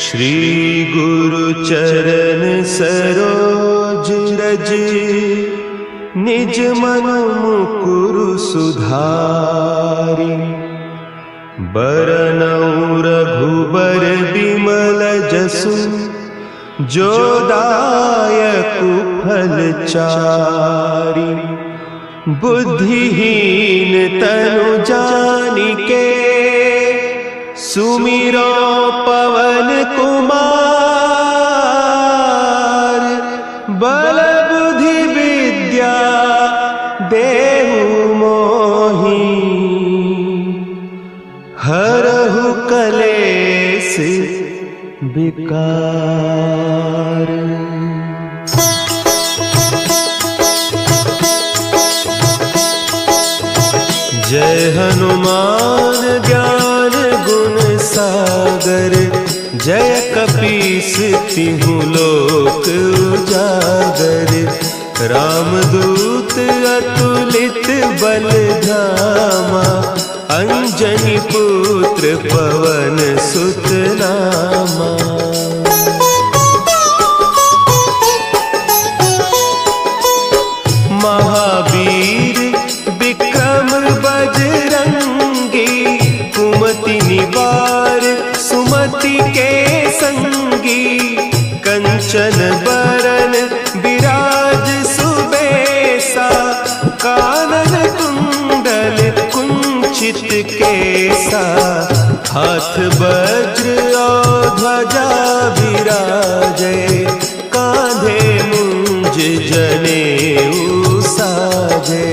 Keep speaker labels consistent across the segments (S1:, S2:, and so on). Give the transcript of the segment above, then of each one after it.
S1: श्री गुरु चरण सरोज रज, निज मन मुकुरु सुधारि। बरनउँ रघुबर बिमल जसु, जो दायकु फल चारि। बुद्धिहीन तनु जानिके, सुमिरो पवन कुमार। बल बुद्धि विद्या देहु मोहि, हरहु कलेस विकार। जय हनुमान ज्ञान गुण सागर, जय कपीस तिहु लोक उजागर। रामदूत अतुलित बल धामा, अंजनी पुत्र पवन सुत नामा। महावीर विक्रम बजरंगी, कुमति निवार सुमति के संगी। कंचन बरन विराज सुबेसा, कानन कुंडल कुंचित केसा। हाथ वज्र और ध्वजा विराजे, कांधे मुंज जनेऊ साजे।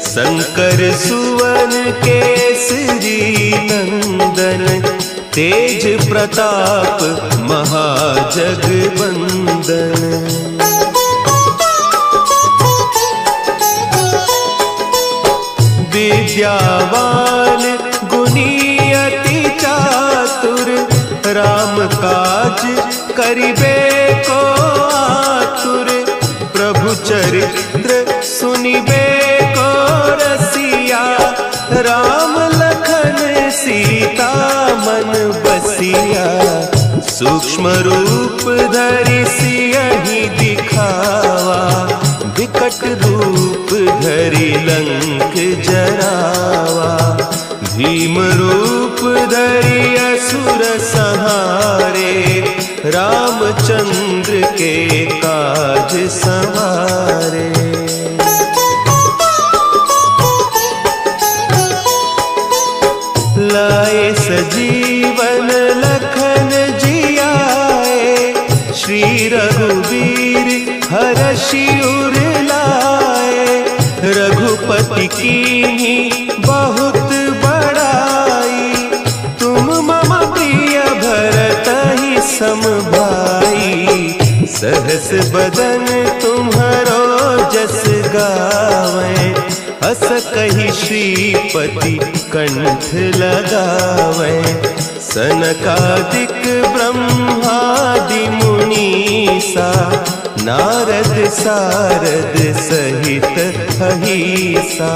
S1: शंकर सुवन केसरी नंदन, तेज प्रताप महाजगवंदन। विद्यावान गुणी अति चातुर, राम काज करिबे को आतुर। प्रभु चरित्र सुनिबे को रसिया, राम लखन सीता मन बसिया। सूक्ष्म रूप धरि सियहि दिखावा, विकट रूप धरि लंक जरावा। भीम रूप धरि असुर संहारे, रामचंद्र के काज सवारे। लाए सजीवन लखन जियाए, श्री रघुवीर हरषि उर लाए। रघुपति कीन्ही बहुत बड़ाई, तुम मम प्रिय भरतहि सम भाई। सहस बदन तुम्हरो जस गावें, हस कहि श्रीपति कंठ लगावें। सनकादिक ब्रह्मादि मुनीसा, नारद सारद सहित अहीसा।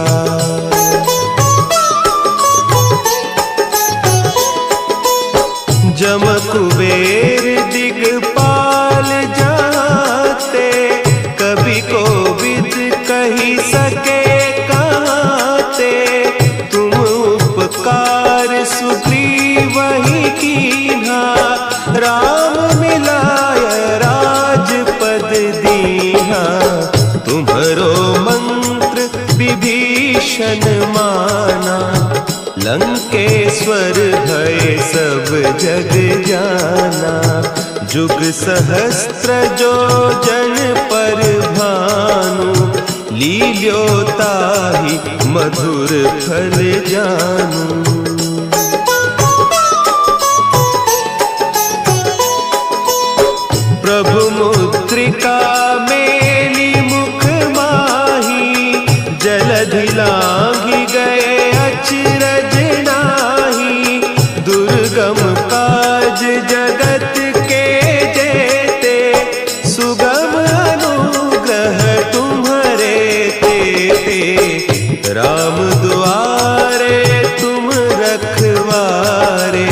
S1: जम कुबेर दिगपाल जाते, कवि कोविद कहि सके कहते। तुम उपकार सुग्रीवहि कीन्हा, राम मिलाय राजपद दीन्हा। तुम्हरो मंत्र विभीषण माना, लंकेश्वर भय सब जग जाना। जुग सहस्त्र जो जन पर भानु, लील्योताहि मधुर फल जानू। प्रभु मुद्रिका मेली मुख माही, जलधि लांघि गए अचरज नाही। दुर्गम काज जगत के जेते, सुगम अनुग्रह तुम्हरे तेते। राम दुआरे तुम रखवारे,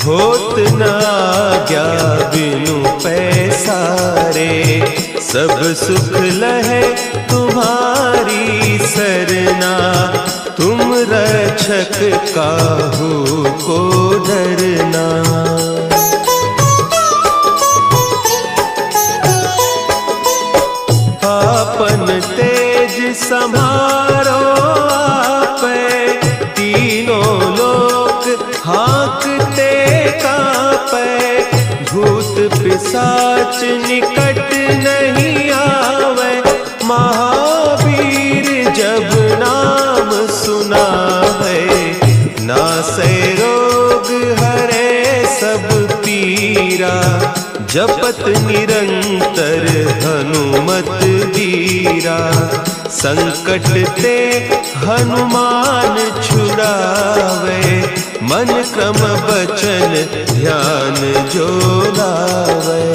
S1: होत न आज्ञा बिनु पैसारे। सब सुख लहे तुम्हारी सरना, तुम रक्षक काहू को डरना। आपन तेज संभारो आपे, तीनों लोक हाँकते कांपे। भूत पिशाच निकट नहीं आवे, महावीर जब नाम सुनावे। नासै रोग हरे सब पीरा, जपत निरंतर हनुमत बीरा। संकट ते हनुमान छुड़ावे, मन क्रम बचन ध्यान जो लावे।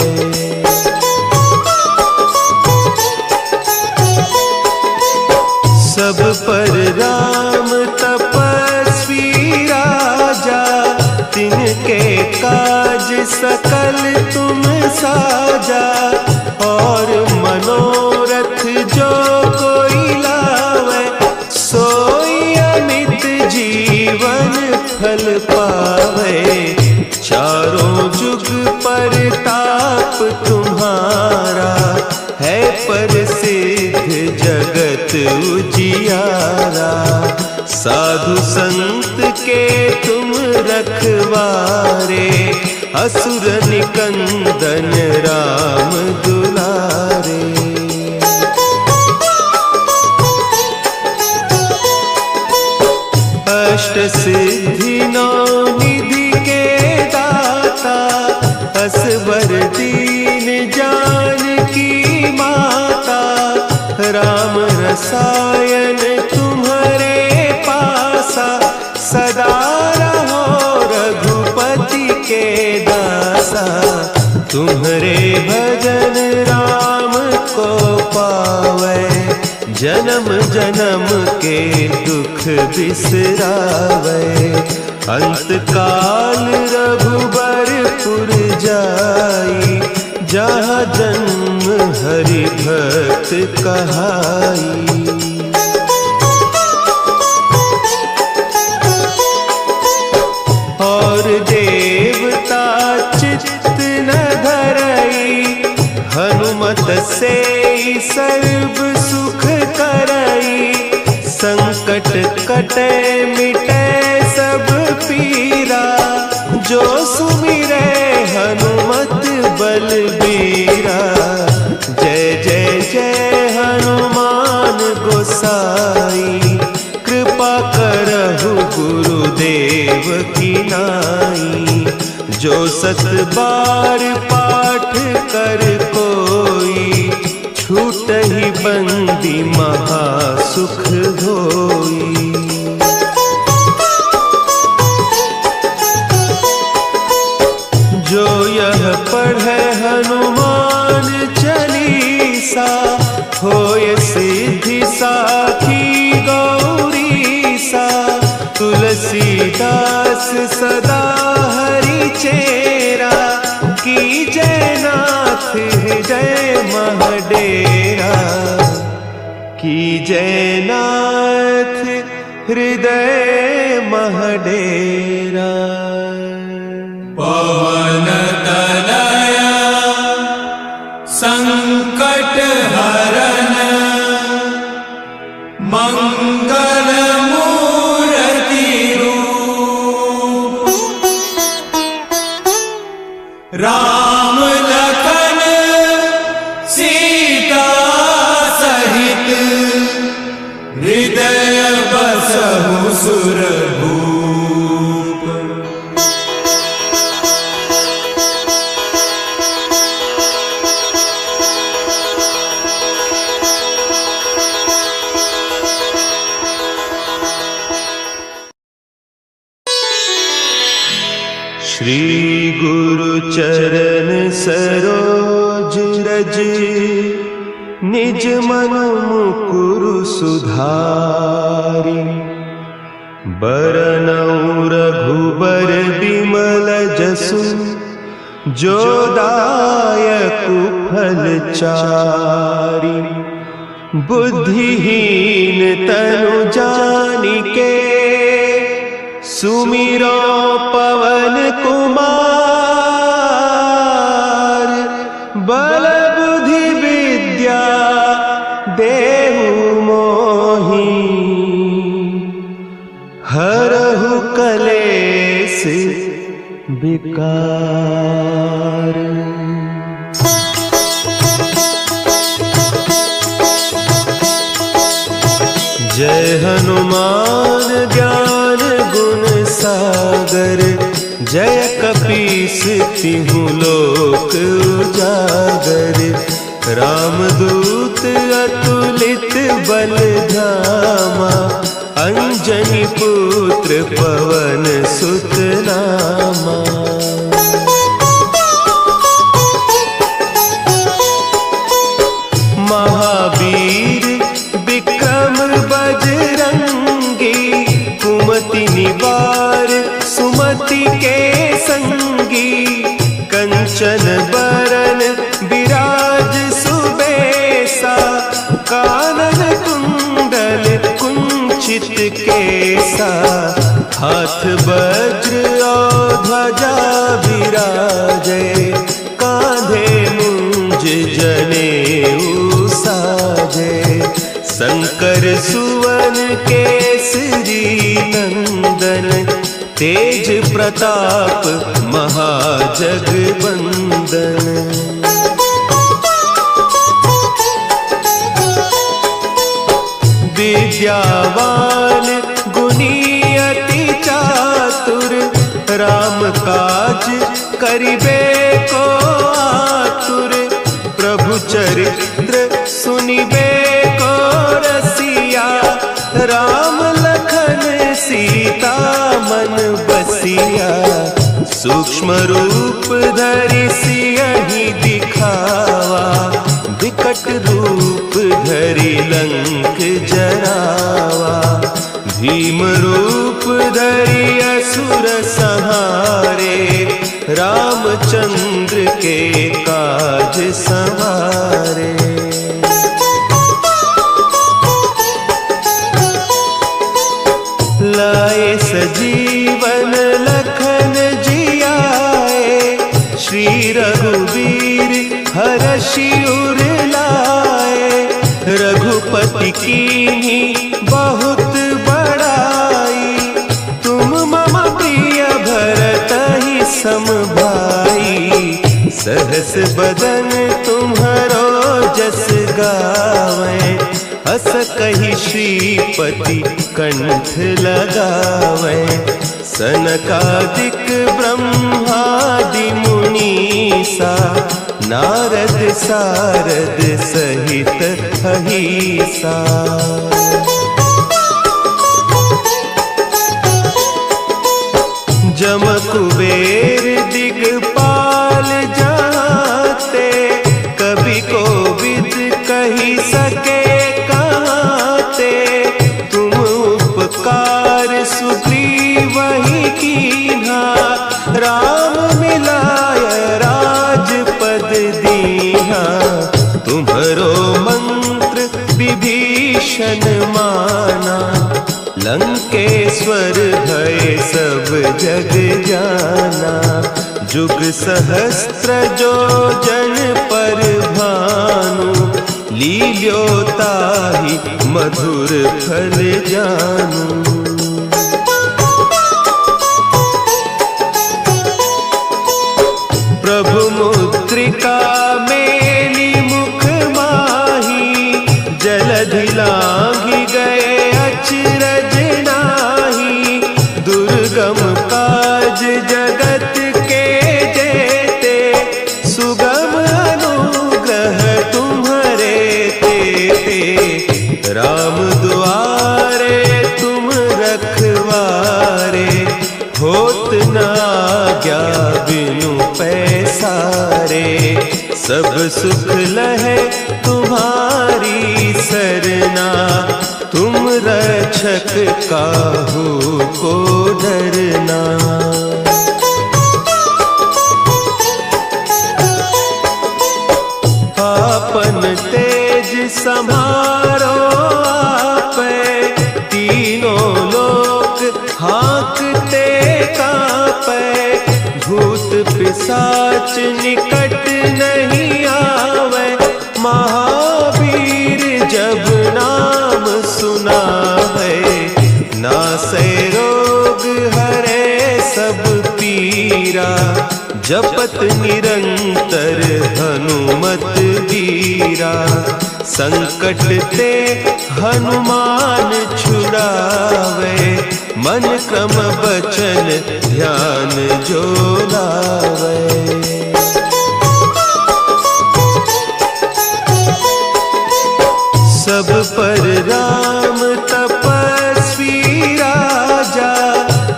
S1: सब पर राम तपस्वी राजा, तिनके काज सकल तुम साजा। और मनोरथ जो कोई लावे, सोई अमित जीवन फल पावे। चारों जुग परताप तुम्हारा, है प्रसिद्ध जगत उजियारा। साधु संत के तुम रखवारे, असुर निकंदन राम दुलारे। अष्ट सिद्धि नौ निधि के दाता, असवर दीन जानकी माता। राम रसायन तुम्हारे पासा, सदा रहो रघुपति के दासा। तुम्हारे भजन राम को पावे, जन्म जन्म के दुख बिसरावे। अंत काल रघुबरपुर जाई, जहाँ जन्म हरि भक्त कहाई। और देवता चित्त न धरई, हनुमत से सर्व सुख करई। संकट कटे मिटे सब पीरा, जो सुमिरे हनुमत बलबीरा। जय जय जय हनुमान गोसाई, कृपा करहु गुरुदेव की नाई। जो सत बार पाठ कर कोई, छूटहि बंदी महासुख होई। जो यह पढ़े हनुमान चालीसा, होय सिद्धि साखी गौरीसा। तुलसीदास सदा हरि चेरा, कीजय नाथ हृदय महडेरा। कीजय नाथ हृदय महडेरा।
S2: पवन तनया संकट हरन, मंगल मूर्ति रूप। राम लखन सीता सहित, हृदय बसहु सुरभूप।
S1: श्री गुरु चरण सरोज रज, निज मन मुकुरु सुधारि। बरनउँ रघुबर बिमल जसु, जो दायक फल चारि। बुद्धिहीन तनु जानिके, सुमिरो पवन कुमार। बल बुद्धि विद्या देहु मोहि, हरहु कलेस विकार। जय हनुमान ज्ञान गुण सागर, जय कपीस तिहु लोक उजागर। रामदूत अतुलित बल धामा, अंजनी पुत्र पवन सुत नामा। महावीर विक्रम बजरंगी, कुमति निवार सुमति के संगी। कंचन बरन विराज सुबेसा, कानन कुंडल कुंचित केसा। हाथ वज्र और ध्वजा विराजे, कांधे मुंज जनेऊ साजे। शंकर सुवन केसरी नंदन, तेज प्रताप महाजगवंदन। विद्यावान गुणी अति चातुर, राम काज करिबे को आतुर। प्रभु चरित्र सुनिबे को रसिया, राम लखन सीता मन बसिया। सूक्ष्म रूप धरि सियहि दिखावा, विकट रूप धरि लंक जरावा। भीम रूप धरि असुर संहारे, रामचंद्र के काज संवारे। लाए सजीवन लखन जियाए, श्री रघुवीर हरषि उर लाए। रघुपति कीन्ही बहुत बड़ाई, तुम मम प्रिय भरतहि सम भाई। सहस बदन तुम्हरो जस गावें, अस कहि श्रीपति कंठ लगावें। सनकादिक ब्रह्मादि मुनीसा, नारद सारद सहित अहीसा। जम कुबेर दिगपाल जाते, कवि कोविद कहि सके कहते। तुम उपकार सुग्रीवहि कीन्हा, राम मिलाय राजपद दीन्हा। तुम्हरो मंत्र विभीषण माना, लंकेश्वर भय सब जग जाना। जुग सहस्त्र जो जन पर भानु, लील्योताहि मधुर फल जानू। प्रभु मुद्रिका मेली मुख माही, जलधि लांघि गए अचरज नाही। दुर्गम काज जगत के जेते, सुगम अनुग्रह तुम्हरे तेते। राम दुआरे तुम रखवारे, होत न आज्ञा बिनु पैसारे। सब सुख लहे तुम्हारे तुम्हारी सरना, तुम रक्षक काहू को डरना। आपन तेज संभारो आपे, तीनों लोक हाँकते कांपे। भूत पिशाच निकट नहीं आवे, महावीर जब नाम सुनावे। नासै रोग हरे सब पीरा, जपत निरंतर हनुमत वीरा। संकट ते हनुमान छुड़ावे, मन क्रम बचन ध्यान जो लावे। सब पर राम तपस्वी राजा,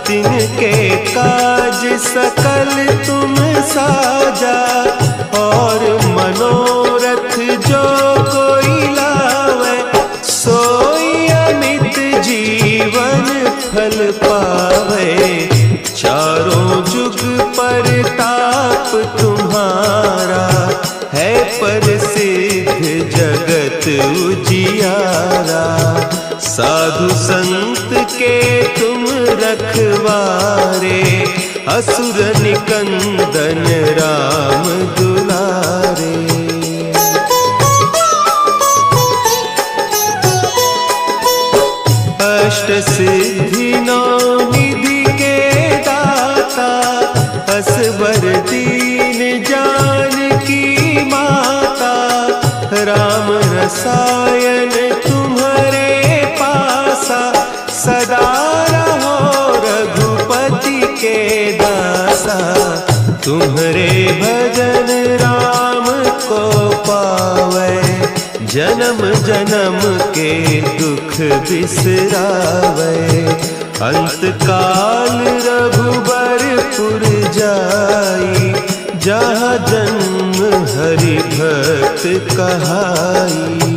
S1: तिनके काज सकल तुम साजा। और मनोरथ जो कोई लावे, सोई अमित जीवन फल पावे। चारों जुग परताप तुम्हारा, है प्रसिद्ध जगत उजियारा। साधु संत के तुम रखवारे, असुर निकंदन राम दुलारे। अष्ट सिद्धि नौ निधि के दाता, असवर दीन जानकी माता। राम रसायन तुम्हारे पासा, सदा रहो रघुपति के दासा। तुम्हारे भजन राम को पावे, जन्म जन्म के दुख बिसरावे। अंत काल रघुबरपुर जाई, जहाँ जन्म हरि भक्त कहाई।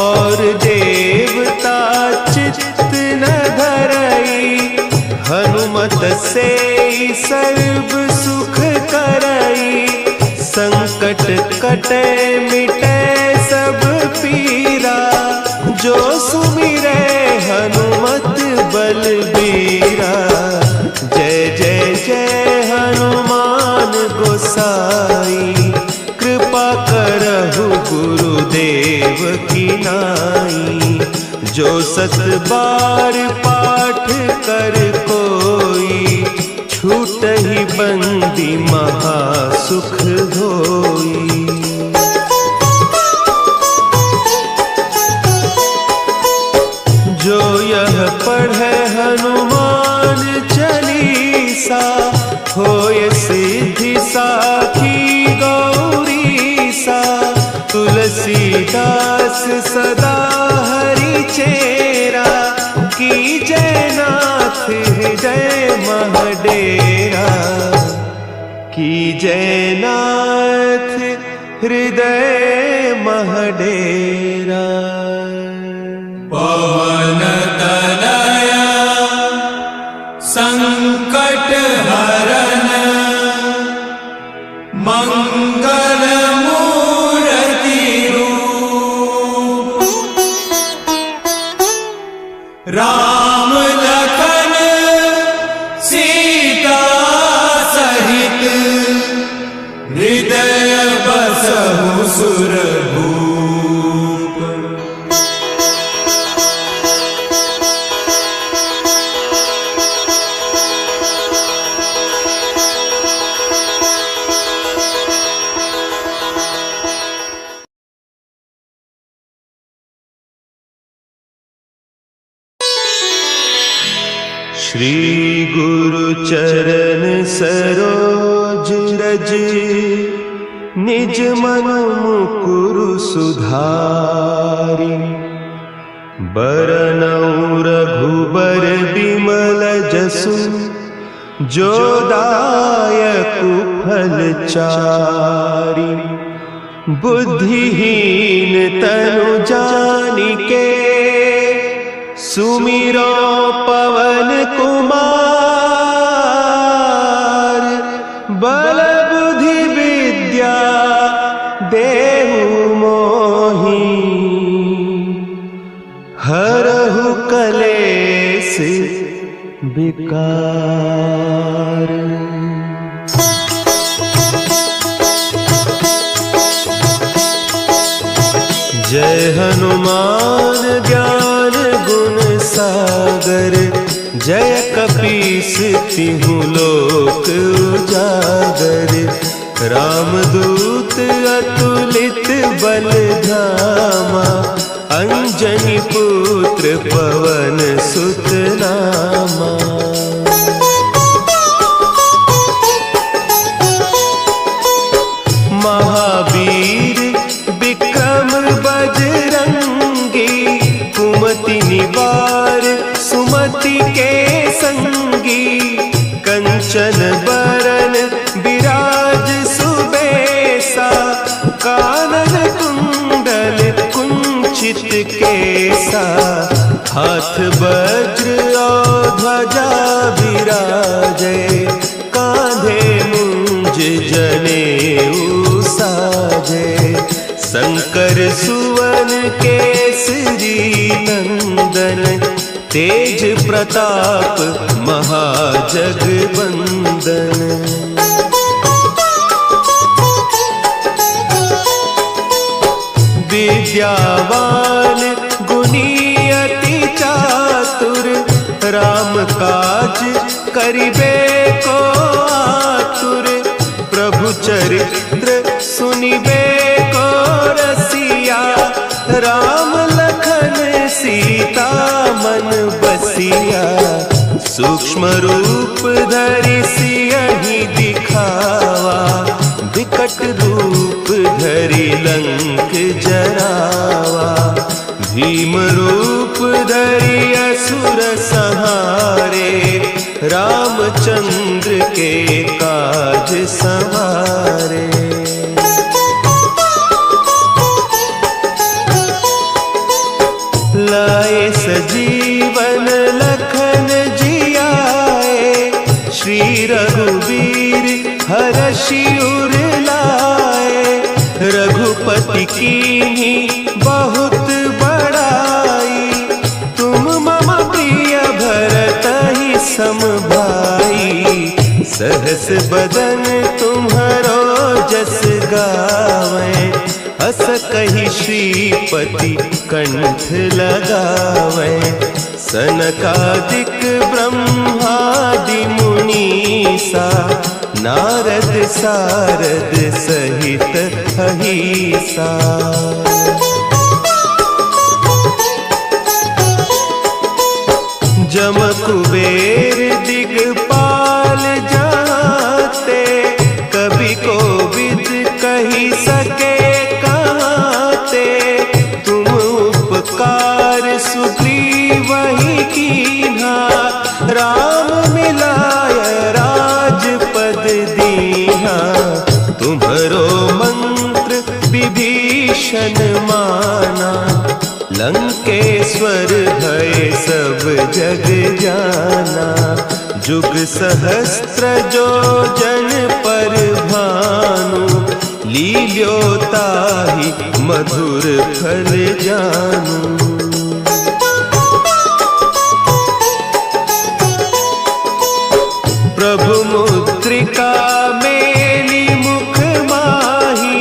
S1: और देवता चित्त न धरई, हनुमत से सर्व सुख करई। संकट कटे मिटे सब पीरा, जो सुमिरे हनुमत बलबीरा। जय जय जय हनुमान गोसाई, कृपा करहु गुरुदेव की नाई। जो सत बार पाठ कर कोई, छूट ही बंदी महासुख होई। जो यह पढ़े हनुमान चालीसा, होय सिद्धि साखी गौरीसा। तुलसीदास सदा हरि चेरा, की जयनाथ हृदय महडेरा। की जयनाथ हृदय महडेरा।
S2: पवन तनया संकट हरन, मंगल मूर्ति रूप। राम लखन सीता सहित, हृदय बसहु सुरभूप।
S1: श्री गुरु चरण सरोज रज, निज मन मुकुरु सुधारि। बरनउँ रघुबर बिमल जसु, जो दायकु फलचारी। बुद्धिहीन तनु जानिके सुमिरो पवन कुमार। बल बुद्धि विद्या देहु मोहि हरहु कलेस विकार। जय हनुमान ज्ञान गुण सागर। जय कपीस तिहु लोक उजागर। रामदूत अतुलित बल धामा। अंजनी पुत्र पवन सुत नामा। महावीर विक्रम बजरंगी। कुमति निवार सुमति के संगी। कंचन बरन विराज सुबेसा। कानन कुंडल कुंचित केसा। हाथ वज्र और ध्वजा विराजे। कांधे मुंज जनेऊ साजे। शंकर सुवन केसरी नंदन। तेज प्रताप महाजगवंदन। विद्यावान गुणी अति चातुर। राम काज करिबे को आतुर। प्रभु चरित्र सुनिबे को रसिया। राम लखन सीता मन बसिया। सूक्ष्म रूप धरि सियहि दिखावा। विकट रूप धरि लंक जरावा। भीम रूप धरि असुर संहारे। रामचंद्र के काज सवारे। लाए सजीवन लखन जियाए। श्री रघुवीर हरषि उर लाए। रघुपति कीन्ही बहुत बड़ाई। तुम मम प्रिय भरतहि सम भाई। सहस बदन तुम्हरो जस गावें। अस कहि श्रीपति कंठ लगावें। सनकादिक ब्रह्मादि मुनीसा। नारद सारद सहित अहीसा। जम कुबेर दिगपाल जाते। कवि कोविद कही सके कहते। तुम उपकार सुग्रीवहि कीन्हा। राम मिलाय राजपद दीन्हा। तुम्हरो मंत्र विभीषण माना। लंकेश्वर भय सब जग जाना। जुग सहस्त्र जो जन पर भानु। लील्योताहि मधुर फल जानू। प्रभु मुद्रिका मेली मुख माही।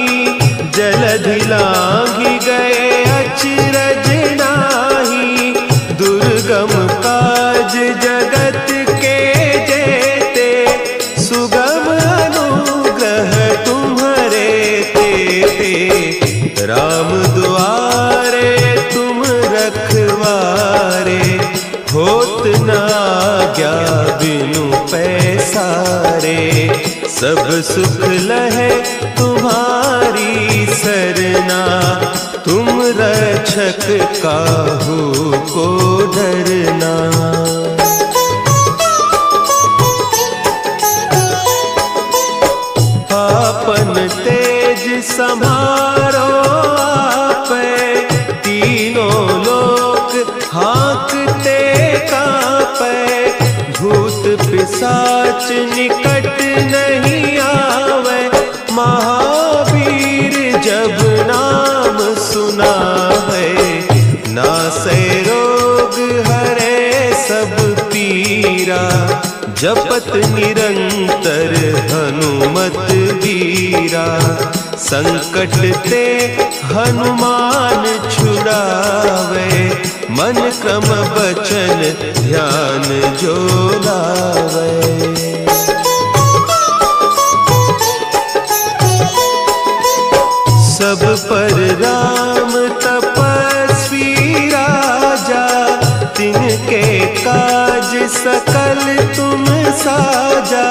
S1: जलधि लांघि गए अचरज नाही। दुर्गम काज जगत के जेते। सुगम अनुग्रह तुम्हरे तेते। राम दुआरे तुम रखवारे। होत न आज्ञा बिनु पैसारे। सब सुख लहे तुम्हारी सरना। तुम रक्षक काहू को डरना। पिशाच निकट नहीं आवे, महावीर जब नाम सुनावे। नासै रोग हरे सब पीरा, जपत निरंतर हनुमत वीरा। संकट ते हनुमान छुड़ावे, मन क्रम बचन ध्यान जो लावे। सब पर राम तपस्वी राजा, तिनके काज सकल तुम साजा।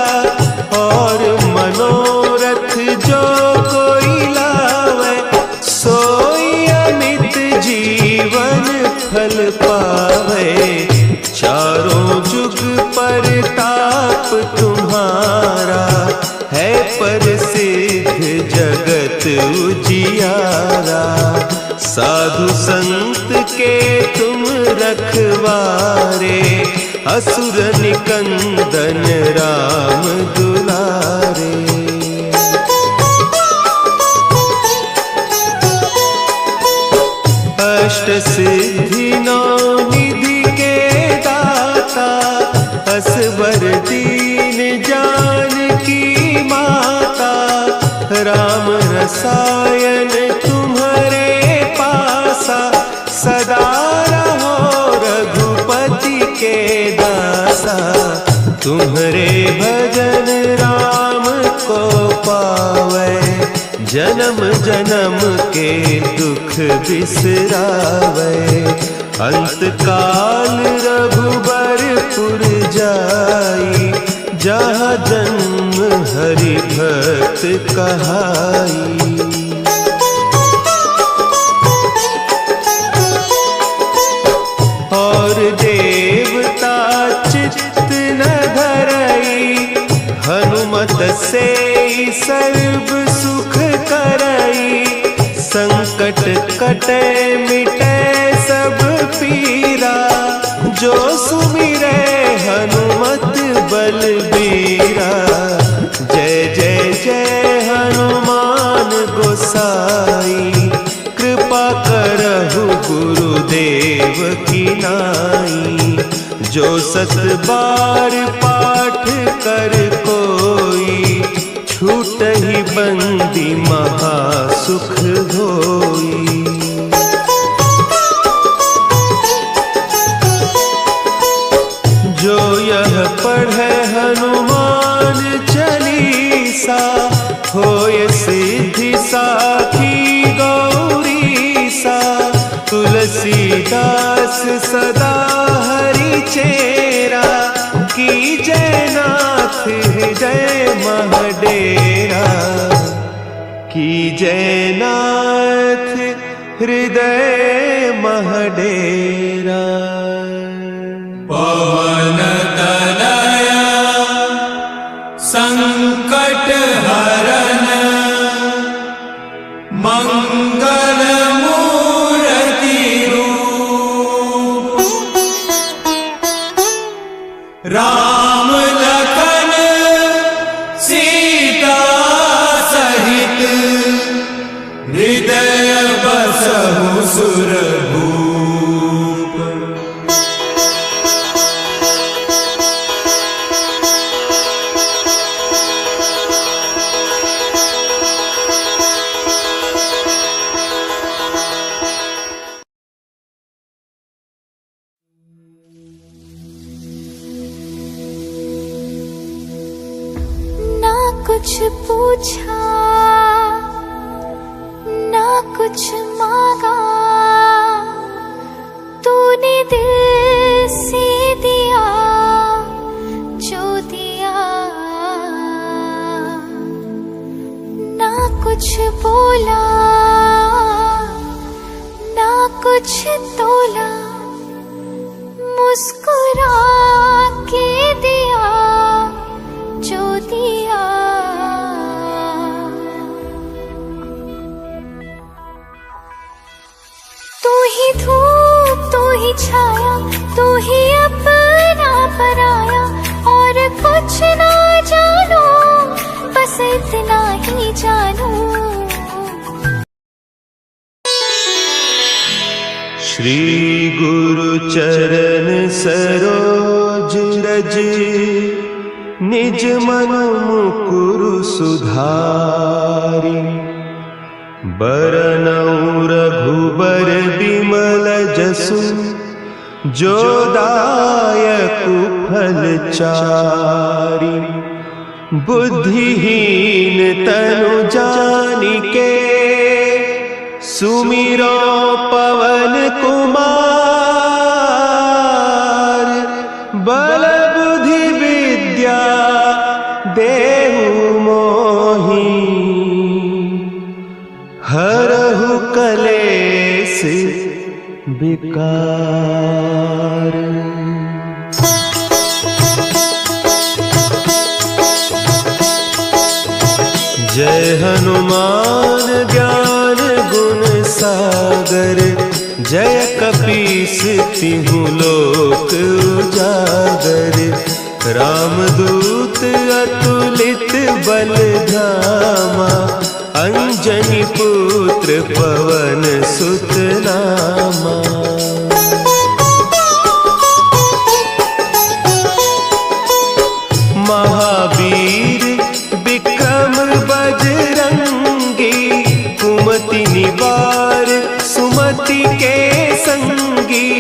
S1: और मनोरथ जो कोई लावे, सोई अमित जीवन फल पावे। चारों जुग परताप तुम्हारा, है प्रसिद्ध जगत उजियारा। साधु संत के तुम रखवारे, असुर निकंदन राम दुलारे। अष्ट सिद्धि नौ निधि के दाता, असवर दीन जानकी माता। राम रसायन तुम्हारे पासा, सदा रहो रघुपति के दासा। तुम्हारे भजन राम को पावे, जन्म जन्म के दुख बिसरावे। अंत काल रघुबरपुर जाई, जहाँ जन्म हरि भक्त कहाई। और देवता चित्त न धरई, हनुमत से सर्व सुख करई। संकट कटे मिटे सब पीरा, जो सुमिरे हनुमत बलबीरा। जय जय जय हनुमान गोसाई, कृपा करहु गुरुदेव की नाई। जो सत बार पाठ कर कोई, छूटहि बंदी महासुख होई। जो यह पढ़े हनुमान चालीसा, होय सिद्धि साखी गौरीसा। तुलसीदास सदा हरि चेरा, कीजय नाथ हृदय महडेरा। कीजय नाथ हृदय महडेरा।
S2: पवन तनया संकट हरन, मंगल मूर्ति रूप। राम लखन सीता सहित, हृदय बसहु सुरभूप।
S3: कुछ पूछा ना कुछ मांगा, तूने दिल से दिया जो दिया। ना कुछ बोला ना कुछ तोला, मुस्कुरा के दिया जो दिया।
S1: सरोज रज निज मन मुकुरु सुधारी। बरनउँ रघुबर बिमल जसु जो दायकु फल चारि। बुद्धिहीन तनु जानिके सुमिरो पवन कुमार। बल बुद्धि विद्या देहु मोहि हरहु कलेस विकार। जय हनुमान ज्ञान गुण सागर। जय कपीस तिहु लोक उजागर। रामदूत अतुलित बल धामा। अंजनी पुत्र पवन सुत नामा। महावीर विक्रम बजरंगी। कुमति निवार सुमति के संगी।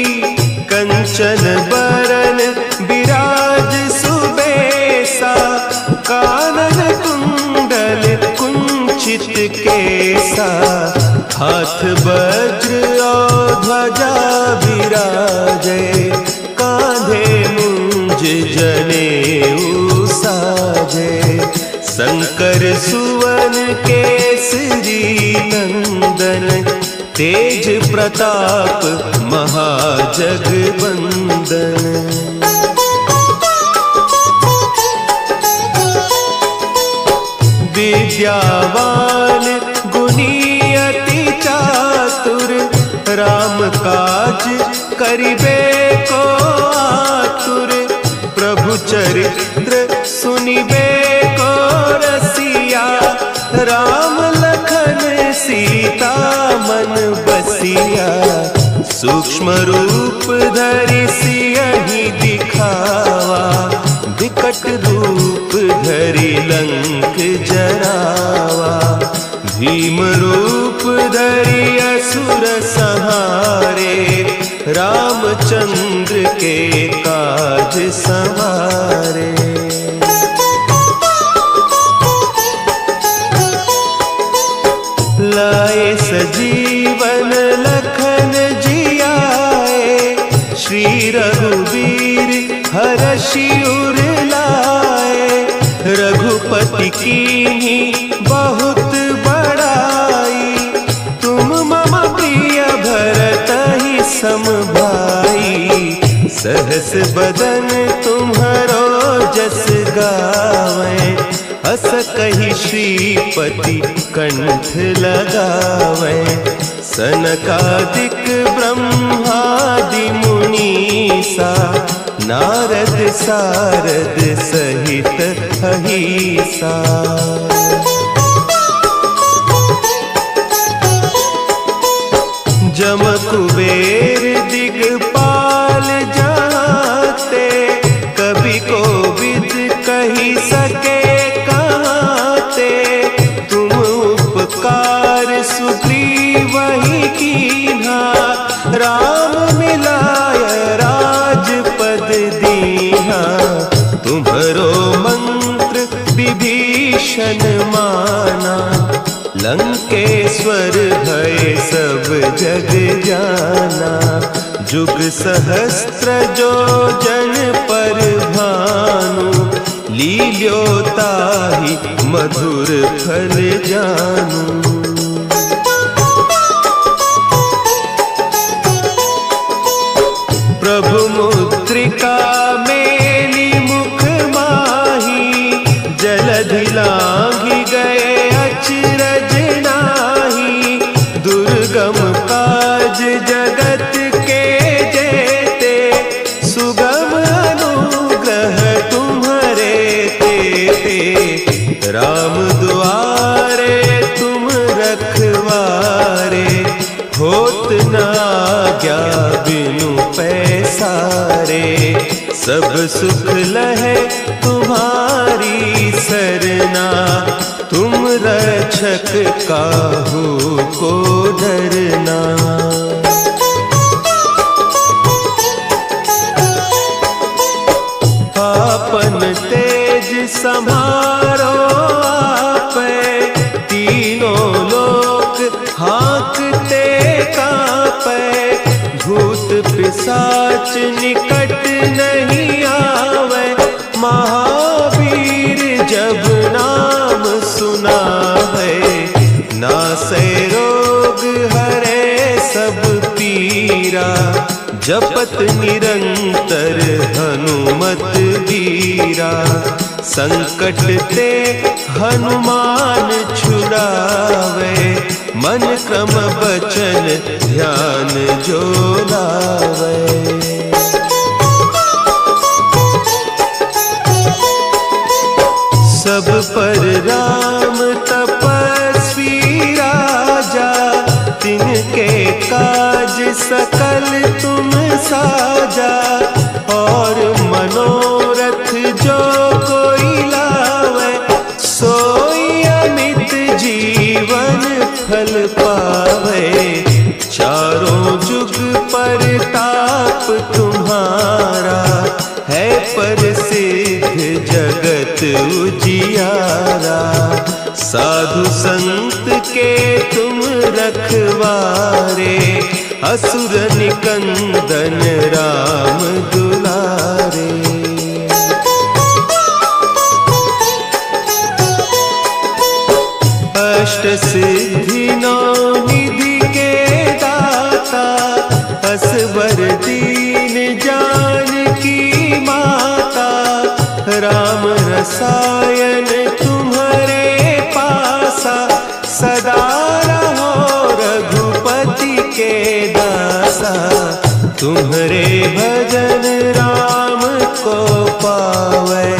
S1: कंचन बरन विराज सुबेसा। कानन कुंडल कुंचित केसा। हाथ वज्र और ध्वजा विराजे। कांधे मुंज जनेऊ साजे। शंकर सुवन केसरी नंदन। तेज प्रताप महाजगवंदन। विद्यावान गुणी अति चातुर। राम काज करिबे को आतुर। प्रभु चरित्र सुनिबे को रसिया। राम लखन सीता मन बसिया। सूक्ष्म रूप धरि सियहि दिखावा। विकट रूप धरि लंक जरावा। भीम रूप धरि असुर संहारे। रामचंद्र के काज सवारे। लाए सजीवन लखन जियाए। श्री रघुवीर हरषि उर लाए। रघुपति कीन्ही बहुत बड़ाई। तुम मम प्रिय भरतहि सम भाई। सहस बदन तुम्हरो जस गावें। अस कहि श्रीपति कंठ लगावें। सनकादिक ब्रह्मादि मुनीसा। नारद सारद सहित अहीसा। जम कुबेर दिगपाल जाते। कवि कोविद कहि सके कहते। तुम उपकार सुग्रीवहि कीन्हा। राम मिलाय राजपद दीन्हा। तुम्हरो मंत्र विभीषण माना। लंकेश्वर भय सब जग जाना। जुग सहस्त्र जो जन पर भानु। लील्योताहि मधुर फल जानू। प्रभु मुद्रिका मेली मुख माही। जलधि लांघि गए अचरज नाही। दुर्गम काज जगत के जेते। सुगम अनुग्रह तुम्हरे तेते। राम दुआरे तुम सब सुख लहे तुम्हारी सरना, तुम रक्षक काहू को डरना। आपन तेज सम्हारो आपे, तीनों लोक हाँकते कांपे। भूत पिशाच निकट नहीं आवे, महावीर जब नाम सुनावे। नासै रोग हरे सब पीरा, जपत निरंतर हनुमत बीरा। संकट ते हनुमान छुड़ावे, मन क्रम बचन ध्यान जो लावे। सब पर राम तपस्वी राजा, तिनके काज सकल तुम साजा। और मनोरथ जो कोई लावे, सोई अमित जीवन फल पावे। चारों जुग परताप तुम्हारा, है प्रसिद्ध जगत उजियारा। साधु संत के तुम रखवारे, असुर निकंदन राम दुलारे। अष्ट सिद्धि नौ निधि के दाता, असवर दीन जानकी माता। राम रसायन तुम्हारे पासा, सदा रहो रघुपति के दासा। तुम्हारे भजन राम को पावे,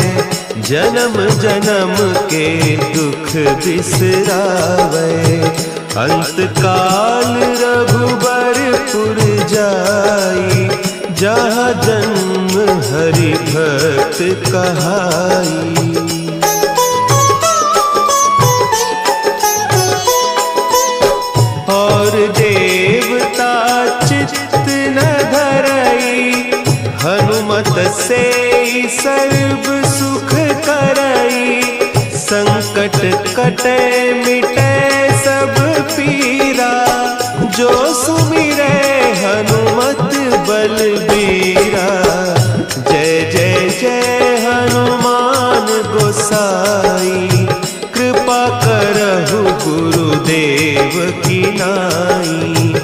S1: जन्म जन्म के दुख बिसरावे। अंत काल रघुबरपुर जाई, जहाँ जन्म हरि भक्त कहाई। और देवता चित्त न धरई, हनुमत से सर्व सुख करई। संकट कटे मिटे सब पीरा, जो सुमिरे हनुमत बलबीरा। जय जय जय हनुमान गोसाई, कृपा करहु गुरुदेव की नाई।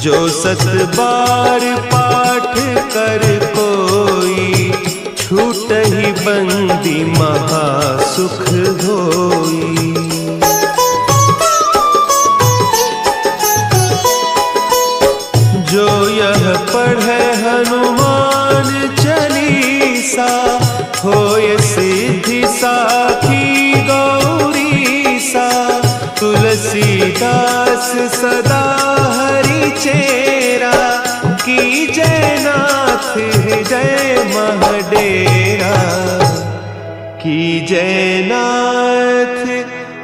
S1: जो सत बार पाठ कर कोई, छूट ही बंदी महासुख होई। जो यह पढ़े हनुमान चालीसा, होय सिद्धि साखी गौरीसा। तुलसीदास सदा हरि चेरा, की जय नाथ हृदय महडेरा। की जय नाथ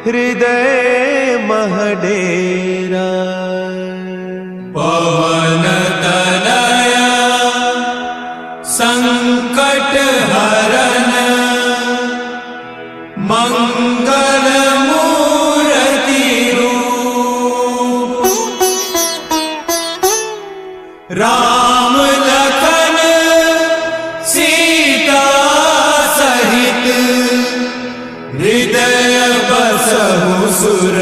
S1: हृदय महडेरा।
S2: पवन तनया संकट हरन, मंगल मूर्ति रूप। राम लखन सीता सहित, हृदय बसहु सुर